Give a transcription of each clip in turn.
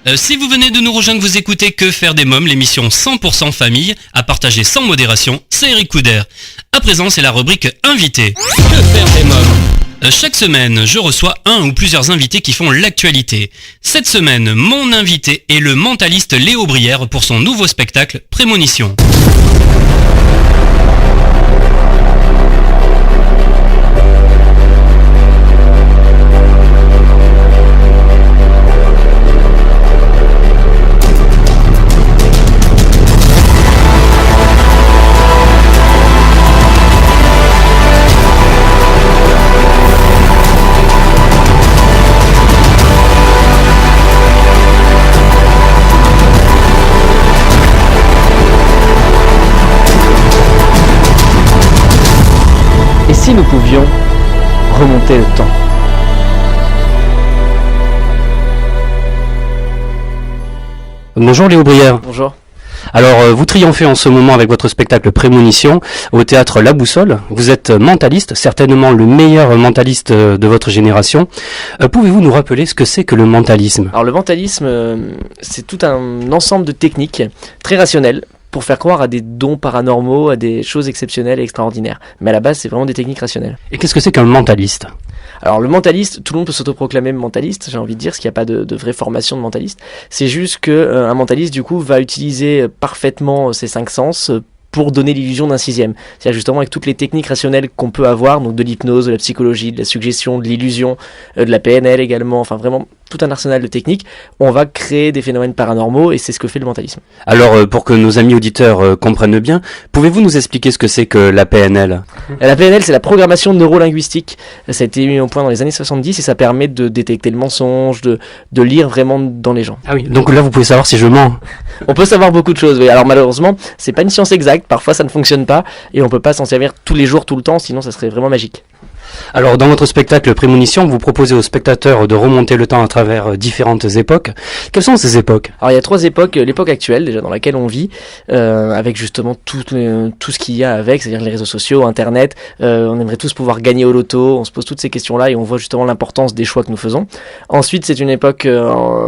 Si vous venez de nous rejoindre, vous écoutez Que faire des mômes, l'émission 100% famille, à partager sans modération, c'est Eric Couder. À présent, c'est la rubrique Invité. Que faire des mômes ? Chaque semaine, je reçois un ou plusieurs invités qui font l'actualité. Cette semaine, mon invité est le mentaliste Léo Brière pour son nouveau spectacle Prémonition. Et si nous pouvions remonter le temps ? Bonjour Léo Brière. Bonjour. Alors, vous triomphez en ce moment avec votre spectacle Prémonition au théâtre La Boussole. Vous êtes mentaliste, certainement le meilleur mentaliste de votre génération. Pouvez-vous nous rappeler ce que c'est que le mentalisme ? Alors le mentalisme, c'est tout un ensemble de techniques très rationnelles pour faire croire à des dons paranormaux, à des choses exceptionnelles et extraordinaires. Mais à la base, c'est vraiment des techniques rationnelles. Et qu'est-ce que c'est qu'un mentaliste ? Alors le mentaliste, tout le monde peut s'autoproclamer mentaliste, j'ai envie de dire, parce qu'il n'y a pas de vraie formation de mentaliste. C'est juste que un mentaliste, du coup, va utiliser parfaitement ses 5 sens pour donner l'illusion d'un 6e. C'est-à-dire justement avec toutes les techniques rationnelles qu'on peut avoir, donc de l'hypnose, de la psychologie, de la suggestion, de l'illusion, de la PNL également, enfin vraiment tout un arsenal de techniques, on va créer des phénomènes paranormaux et c'est ce que fait le mentalisme. Alors, pour que nos amis auditeurs comprennent bien, pouvez-vous nous expliquer ce que c'est que la PNL ? La PNL, c'est la programmation neurolinguistique. Ça a été mis au point dans les années 70 et ça permet de détecter le mensonge, de lire vraiment dans les gens. Ah oui, donc là vous pouvez savoir si je mens. On peut savoir beaucoup de choses, oui. Alors malheureusement, c'est pas une science exacte, parfois ça ne fonctionne pas et on peut pas s'en servir tous les jours, tout le temps, sinon ça serait vraiment magique. Alors, dans votre spectacle Prémonition, vous proposez aux spectateurs de remonter le temps à travers différentes époques. Quelles sont ces époques ? Alors, il y a 3 époques. L'époque actuelle, déjà, dans laquelle on vit, avec justement tout ce qu'il y a avec, c'est-à-dire les réseaux sociaux, Internet. On aimerait tous pouvoir gagner au loto. On se pose toutes ces questions-là et on voit justement l'importance des choix que nous faisons. Ensuite, c'est une époque,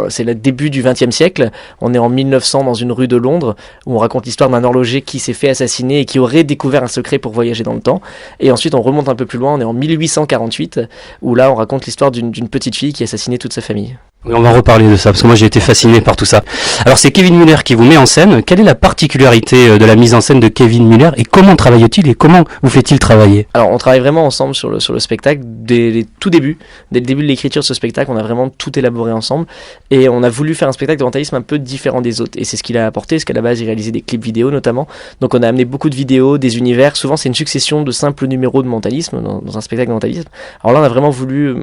c'est le début du XXe siècle. On est en 1900 dans une rue de Londres où on raconte l'histoire d'un horloger qui s'est fait assassiner et qui aurait découvert un secret pour voyager dans le temps. Et ensuite, on remonte un peu plus loin. On est en 1848, où là on raconte l'histoire d'une petite fille qui a assassiné toute sa famille. Oui, on va reparler de ça, parce que moi j'ai été fasciné par tout ça. Alors c'est Kevin Müller qui vous met en scène. Quelle est la particularité de la mise en scène de Kevin Müller et comment travaille-t-il et comment vous fait-il travailler ? Alors on travaille vraiment ensemble sur le spectacle, dès le début de l'écriture de ce spectacle, on a vraiment tout élaboré ensemble et on a voulu faire un spectacle de mentalisme un peu différent des autres. Et c'est ce qu'il a apporté, parce qu'à la base il réalisait des clips vidéo notamment. Donc on a amené beaucoup de vidéos, des univers, souvent c'est une succession de simples numéros de mentalisme dans un spectacle de mentalisme. Alors là on a vraiment voulu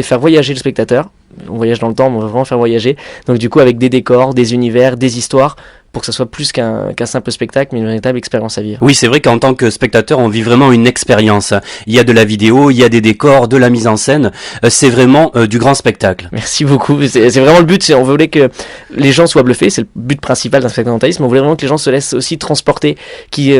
faire voyager le spectateur. On voyage dans le temps, mais on va vraiment faire voyager. Donc du coup avec des décors, des univers, des histoires, pour que ça soit plus qu'un simple spectacle, mais une véritable expérience à vivre. Oui, c'est vrai qu'en tant que spectateur, on vit vraiment une expérience. Il y a de la vidéo, il y a des décors, de la mise en scène. C'est vraiment du grand spectacle. Merci beaucoup. C'est vraiment le but. On voulait que les gens soient bluffés. C'est le but principal d'un spectacle de mentalisme. On voulait vraiment que les gens se laissent aussi transporter, qui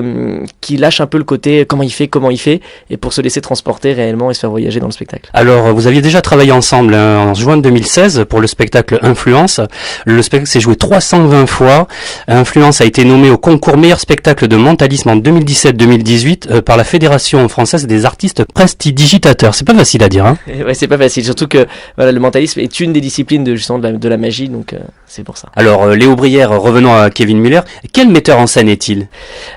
lâchent un peu le côté comment il fait, et pour se laisser transporter réellement et se faire voyager dans le spectacle. Alors, vous aviez déjà travaillé ensemble en juin 2016 pour le spectacle Influence. Le spectacle s'est joué 320 fois. Influence a été nommé au concours meilleur spectacle de mentalisme en 2017-2018 par la Fédération française des artistes prestidigitateurs. C'est pas facile à dire, hein ? Ouais, c'est pas facile. Surtout que voilà, le mentalisme est une des disciplines de la magie, donc c'est pour ça. Alors, Léo Brière, revenons à Kevin Müller. Quel metteur en scène est-il ?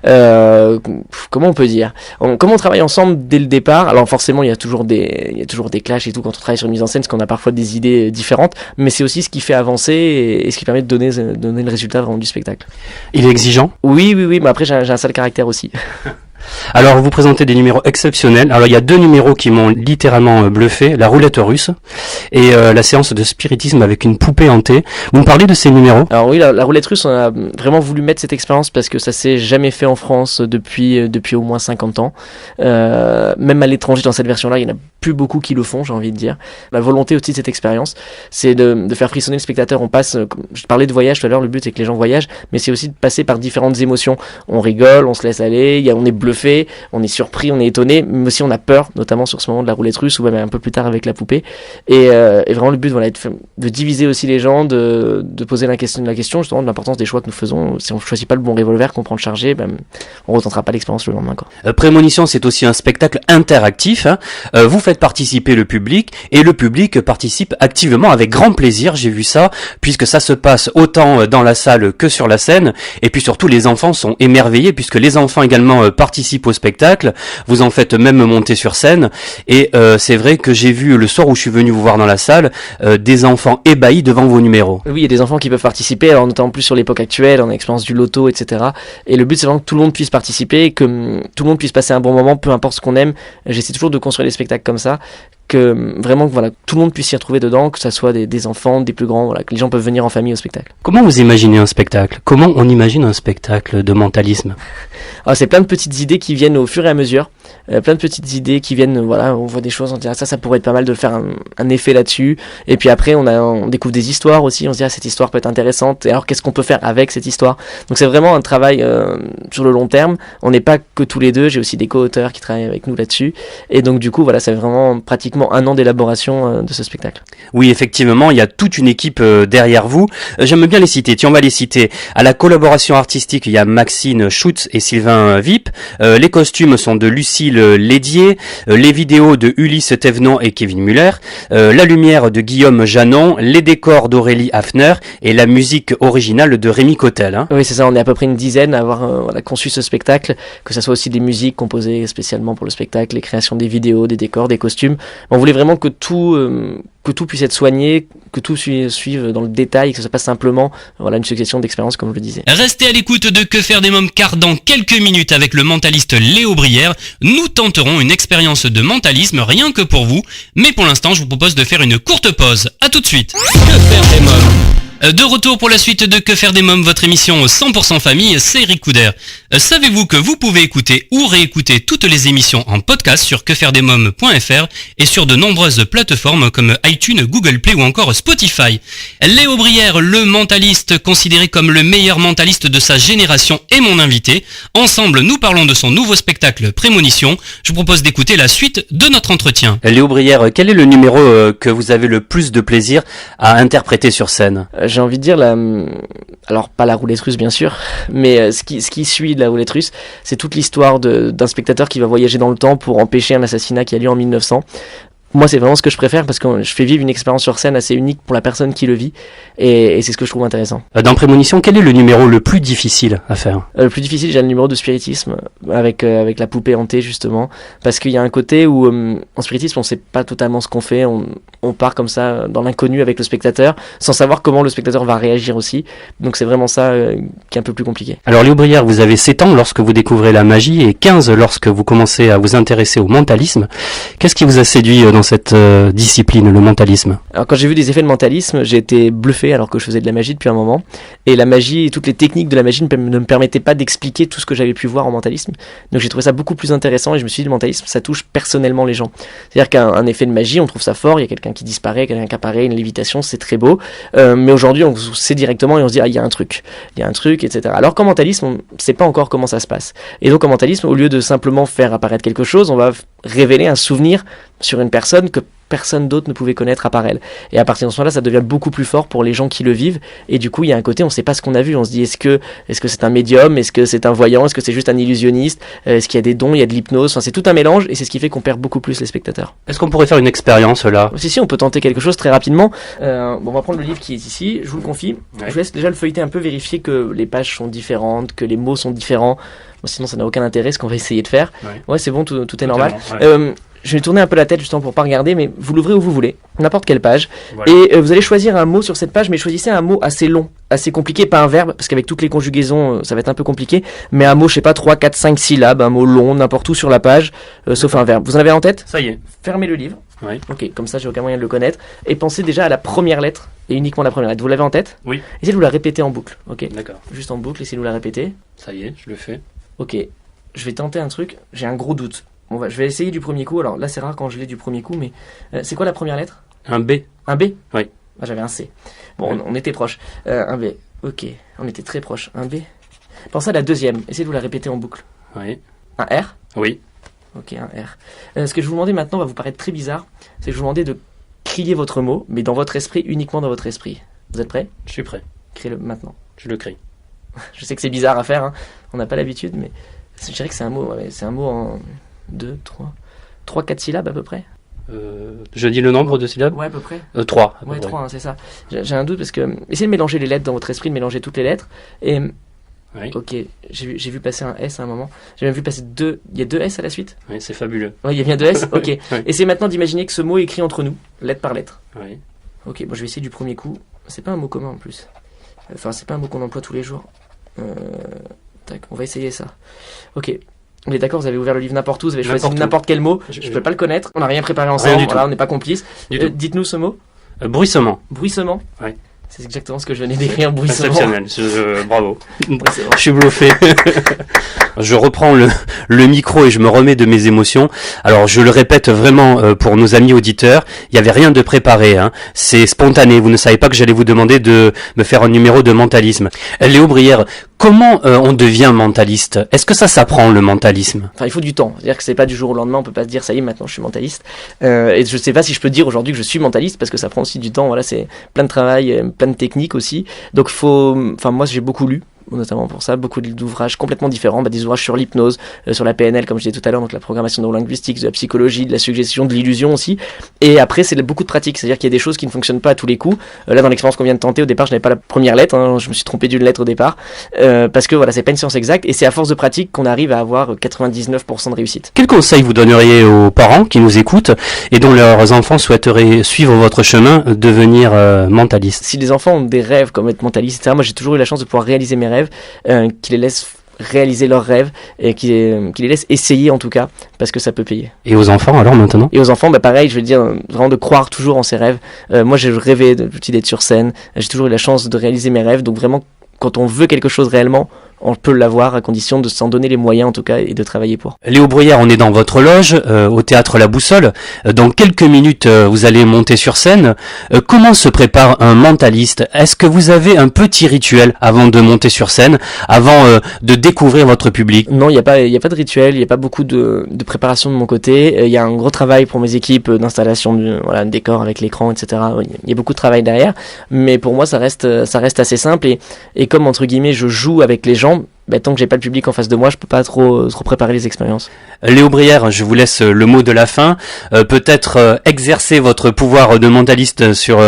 Comment on peut dire ? Comment on travaille ensemble dès le départ ? Alors forcément, il y a toujours des clashs et tout quand on travaille sur une mise en scène, parce qu'on a parfois des idées différentes, mais c'est aussi ce qui fait avancer et ce qui permet de donner le résultat vraiment du spectacle. Il est exigeant ? Oui, mais après j'ai un sale caractère aussi. Alors, vous présentez des numéros exceptionnels. Alors, il y a 2 numéros qui m'ont littéralement bluffé. La roulette russe et la séance de spiritisme avec une poupée hantée. Vous me parlez de ces numéros ? Alors oui, la roulette russe, on a vraiment voulu mettre cette expérience parce que ça s'est jamais fait en France depuis au moins 50 ans. Même à l'étranger, dans cette version-là, il y en a plus beaucoup qui le font, j'ai envie de dire. La volonté aussi de cette expérience, c'est de faire frissonner le spectateur. On passe, je parlais de voyage tout à l'heure, le but c'est que les gens voyagent, mais c'est aussi de passer par différentes émotions. On rigole, on se laisse aller, on est bluffé, bluffé, on est surpris, on est étonné, mais aussi on a peur, notamment sur ce moment de la roulette russe ou même un peu plus tard avec la poupée. Et vraiment le but, voilà, est de diviser aussi les gens, de poser la question justement de l'importance des choix que nous faisons. Si on choisit pas le bon revolver qu'on prend le chargé, on retentera pas l'expérience le lendemain, quoi. Prémonition, c'est aussi un spectacle interactif, hein. Vous faites participer le public et le public participe activement avec grand plaisir. J'ai vu ça, puisque ça se passe autant dans la salle que sur la scène. Et puis surtout, les enfants sont émerveillés puisque les enfants également participent au spectacle. Vous en faites même monter sur scène. Et c'est vrai que j'ai vu le soir où je suis venu vous voir dans la salle des enfants ébahis devant vos numéros. Oui, il y a des enfants qui peuvent participer, alors notamment plus sur l'époque actuelle, on a l'expérience du loto, etc. Et le but, c'est vraiment que tout le monde puisse participer, que tout le monde puisse passer un bon moment, peu importe ce qu'on aime. J'essaie toujours de construire des spectacles comme ça, que vraiment voilà, tout le monde puisse s'y retrouver dedans, que ça soit des enfants, des plus grands, voilà, que les gens peuvent venir en famille au spectacle. Comment vous imaginez un spectacle? Comment on imagine un spectacle de mentalisme? Alors, c'est plein de petites idées qui viennent au fur et à mesure, plein de petites idées qui viennent, voilà, on voit des choses, on dit ça pourrait être pas mal de faire un effet là-dessus, et puis après on découvre des histoires aussi, on se dit cette histoire peut être intéressante, et alors qu'est-ce qu'on peut faire avec cette histoire? Donc c'est vraiment un travail sur le long terme, on n'est pas que tous les deux, j'ai aussi des co-auteurs qui travaillent avec nous là-dessus, et donc du coup voilà, c'est vraiment pratiquement un an d'élaboration de ce spectacle. Oui, effectivement, il y a toute une équipe derrière vous. J'aime bien les citer. Tiens, on va les citer. À la collaboration artistique, il y a Maxine Schutz et Sylvain Vip. Les costumes sont de Lucille Lédier. Les vidéos de Ulysse Thévenant et Kevin Muller. La lumière de Guillaume Janon. Les décors d'Aurélie Hafner. Et la musique originale de Rémi Cotel. Hein. Oui, c'est ça. On est à peu près une dizaine à avoir conçu ce spectacle. Que ça soit aussi des musiques composées spécialement pour le spectacle, les créations des vidéos, des décors, des costumes. On voulait vraiment que tout puisse être soigné, que tout suive dans le détail, que ce soit pas simplement une succession d'expériences comme je le disais. Restez à l'écoute de Que faire des mômes, car dans quelques minutes avec le mentaliste Léo Brière, nous tenterons une expérience de mentalisme rien que pour vous. Mais pour l'instant, je vous propose de faire une courte pause. À tout de suite. Que faire des mômes? De retour pour la suite de Que faire des mômes, votre émission 100% famille, c'est Eric Couder. Savez-vous que vous pouvez écouter ou réécouter toutes les émissions en podcast sur quefairedesmômes.fr et sur de nombreuses plateformes comme iTunes, Google Play ou encore Spotify. Léo Brière, le mentaliste considéré comme le meilleur mentaliste de sa génération, est mon invité. Ensemble, nous parlons de son nouveau spectacle Prémonition. Je vous propose d'écouter la suite de notre entretien. Léo Brière, quel est le numéro que vous avez le plus de plaisir à interpréter sur scène? J'ai envie de dire, alors pas la roulette russe bien sûr, mais ce qui suit de la roulette russe, c'est toute l'histoire d'un spectateur qui va voyager dans le temps pour empêcher un assassinat qui a lieu en 1900. Moi, c'est vraiment ce que je préfère parce que je fais vivre une expérience sur scène assez unique pour la personne qui le vit et c'est ce que je trouve intéressant. Dans Prémonition, quel est le numéro le plus difficile à faire? Le plus difficile, j'ai le numéro de spiritisme avec la poupée hantée justement, parce qu'il y a un côté où en spiritisme, on sait pas totalement ce qu'on fait, on part comme ça dans l'inconnu avec le spectateur sans savoir comment le spectateur va réagir aussi. Donc c'est vraiment ça qui est un peu plus compliqué. Alors Léo Brière, vous avez 7 ans lorsque vous découvrez la magie et 15 lorsque vous commencez à vous intéresser au mentalisme. Qu'est-ce qui vous a séduit dans cette discipline, le mentalisme? Alors quand j'ai vu des effets de mentalisme, j'ai été bluffé alors que je faisais de la magie depuis un moment. Et la magie et toutes les techniques de la magie ne me permettaient pas d'expliquer tout ce que j'avais pu voir en mentalisme. Donc j'ai trouvé ça beaucoup plus intéressant et je me suis dit le mentalisme, ça touche personnellement les gens. C'est-à-dire qu'un effet de magie, on trouve ça fort, il y a quelqu'un qui disparaît, quelqu'un qui apparaît, une lévitation, c'est très beau. Mais aujourd'hui, on sait directement et on se dit il y a un truc, etc. Alors qu'en mentalisme, on ne sait pas encore comment ça se passe. Et donc en mentalisme, au lieu de simplement faire apparaître quelque chose, on va révéler un souvenir sur une personne que personne d'autre ne pouvait connaître à part elle. Et à partir de ce moment-là, ça devient beaucoup plus fort pour les gens qui le vivent. Et du coup, il y a un côté, on ne sait pas ce qu'on a vu. On se dit, est-ce que c'est un médium? Est-ce que c'est un voyant? Est-ce que c'est juste un illusionniste? Est-ce qu'il y a des dons? Il y a de l'hypnose? Enfin, c'est tout un mélange et c'est ce qui fait qu'on perd beaucoup plus les spectateurs. Est-ce qu'on pourrait faire une expérience là? Si, on peut tenter quelque chose très rapidement. On va prendre le livre qui est ici. Je vous le confie. Ouais. Je vous laisse déjà le feuilleter un peu, vérifier que les pages sont différentes, que les mots sont différents. Bon, sinon, ça n'a aucun intérêt, ce qu'on va essayer de faire. Ouais, c'est bon, tout est normal. Je vais tourner un peu la tête justement pour pas regarder, mais vous l'ouvrez où vous voulez, n'importe quelle page, voilà. Et vous allez choisir un mot sur cette page, mais choisissez un mot assez long, assez compliqué, pas un verbe, parce qu'avec toutes les conjugaisons, ça va être un peu compliqué, mais un mot, je sais pas, 3, 4, 5 syllabes, un mot long, n'importe où sur la page, sauf un verbe. Vous en avez en tête? Ça y est. Fermez le livre. Oui. Ok, comme ça j'ai aucun moyen de le connaître. Et pensez déjà à la première lettre, et uniquement la première lettre. Vous l'avez en tête? Oui. Essayez de vous la répéter en boucle. Ok. D'accord. Juste en boucle, essayez de vous la répéter. Ça y est, je le fais. Ok. Je vais tenter un truc, j'ai un gros doute. Je vais essayer du premier coup. Alors là, c'est rare quand je l'ai du premier coup, mais c'est quoi la première lettre? Un B. Un B? Oui. Ah, j'avais un C. Bon, on était proche. Un B. Ok, on était très proche. Un B. Pensez à la deuxième. Essayez de vous la répéter en boucle. Oui. Un R? Oui. Ok, un R. Ce que je vous demandais maintenant va vous paraître très bizarre, c'est que je vous demandais de crier votre mot, mais dans votre esprit, uniquement dans votre esprit. Vous êtes prêts? Je suis prêt. Criez-le maintenant. Je le crie. Je sais que c'est bizarre à faire, hein. On n'a pas l'habitude, mais je dirais que c'est un mot, ouais, c'est un mot en 2, 3, 4 syllabes à peu près. Je dis le nombre de syllabes? Ouais, à peu près. 3. Ouais, 3, hein, c'est ça. J'ai un doute parce que essayez de mélanger les lettres dans votre esprit, de mélanger toutes les lettres. Et Oui. ok, j'ai vu passer un S à un moment. J'ai même vu passer deux. Il y a 2 S à la suite? Oui, c'est fabuleux. Ouais, il y a bien 2 S. Ok. Oui. Essayez maintenant d'imaginer que ce mot est écrit entre nous, lettre par lettre. Oui. Ok, bon, je vais essayer du premier coup. C'est pas un mot commun en plus. Enfin, c'est pas un mot qu'on emploie tous les jours. Tac, on va essayer ça. Ok. On est d'accord, vous avez ouvert le livre n'importe où, vous avez choisi N'importe où. n'importe quel mot. Je peux pas le connaître, on n'a rien préparé ensemble, du tout. voilà, on n'est pas complices. Du tout. Dites-nous ce mot. Bruissement. Bruissement. Ouais. C'est exactement ce que je venais d'écrire, bruissement. Exceptionnel. Bravo. Ouais, c'est bon. Je suis bluffé. Je reprends le micro et je me remets de mes émotions. Alors je le répète vraiment pour nos amis auditeurs, il n'y avait rien de préparé, hein. C'est spontané, vous ne savez pas que j'allais vous demander de me faire un numéro de mentalisme. Léo Brière, comment on devient mentaliste? Est-ce que ça s'apprend le mentalisme? Enfin, il faut du temps. C'est-à-dire que c'est pas du jour au lendemain, on peut pas se dire ça y est, maintenant je suis mentaliste. Et je sais pas si je peux dire aujourd'hui que je suis mentaliste parce que ça prend aussi du temps. Voilà, c'est plein de travail, plein de techniques aussi. Donc moi j'ai beaucoup lu, notamment pour ça, beaucoup d'ouvrages complètement différents, des ouvrages sur l'hypnose, sur la PNL comme je disais tout à l'heure, donc la programmation neurolinguistique, de la psychologie, de la suggestion, de l'illusion aussi. Et après c'est beaucoup de pratique, c'est-à-dire qu'il y a des choses qui ne fonctionnent pas à tous les coups. Là dans l'expérience qu'on vient de tenter, au départ je n'avais pas la première lettre, hein, je me suis trompé d'une lettre au départ, parce que voilà, c'est pas une science exacte et c'est à force de pratique qu'on arrive à avoir 99% de réussite. Quel conseil vous donneriez aux parents qui nous écoutent et dont leurs enfants souhaiteraient suivre votre chemin, devenir mentaliste? Si les enfants ont des rêves comme être mentaliste, etc., moi j'ai toujours eu la chance de pouvoir réaliser mes rêves, qui les laissent réaliser leurs rêves et qui les laissent essayer en tout cas, parce que ça peut payer. Et aux enfants alors maintenant? Et aux enfants, pareil, je veux dire, vraiment de croire toujours en ses rêves. Moi j'ai rêvé d'être sur scène, j'ai toujours eu la chance de réaliser mes rêves, donc vraiment quand on veut quelque chose réellement, on peut l'avoir à condition de s'en donner les moyens en tout cas et de travailler pour. Léo Bruyère, on est dans votre loge, au théâtre La Boussole. Dans quelques minutes, vous allez monter sur scène. Comment se prépare un mentaliste? Est-ce que vous avez un petit rituel avant de monter sur scène, avant de découvrir votre public? Non, il y a pas de rituel, il y a pas beaucoup de préparation de mon côté. Il y a un gros travail pour mes équipes d'installation de décor avec l'écran, etc. Il y a beaucoup de travail derrière, mais pour moi ça reste assez simple et comme entre guillemets je joue avec les gens. Tant que j'ai pas le public en face de moi, je peux pas trop préparer les expériences. Léo Brière, je vous laisse le mot de la fin. Peut-être exercer votre pouvoir de mentaliste sur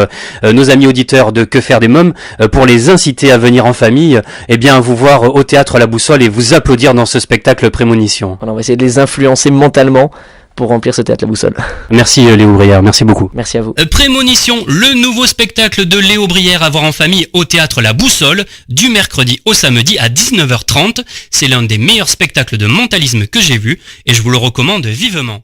nos amis auditeurs de Que faire des mômes pour les inciter à venir en famille, vous voir au théâtre La Boussole et vous applaudir dans ce spectacle Prémonition. Voilà, on va essayer de les influencer mentalement pour remplir ce théâtre La Boussole. Merci Léo Brière, merci beaucoup. Merci à vous. Prémonition, le nouveau spectacle de Léo Brière à voir en famille au théâtre La Boussole, du mercredi au samedi à 19h30. C'est l'un des meilleurs spectacles de mentalisme que j'ai vu et je vous le recommande vivement.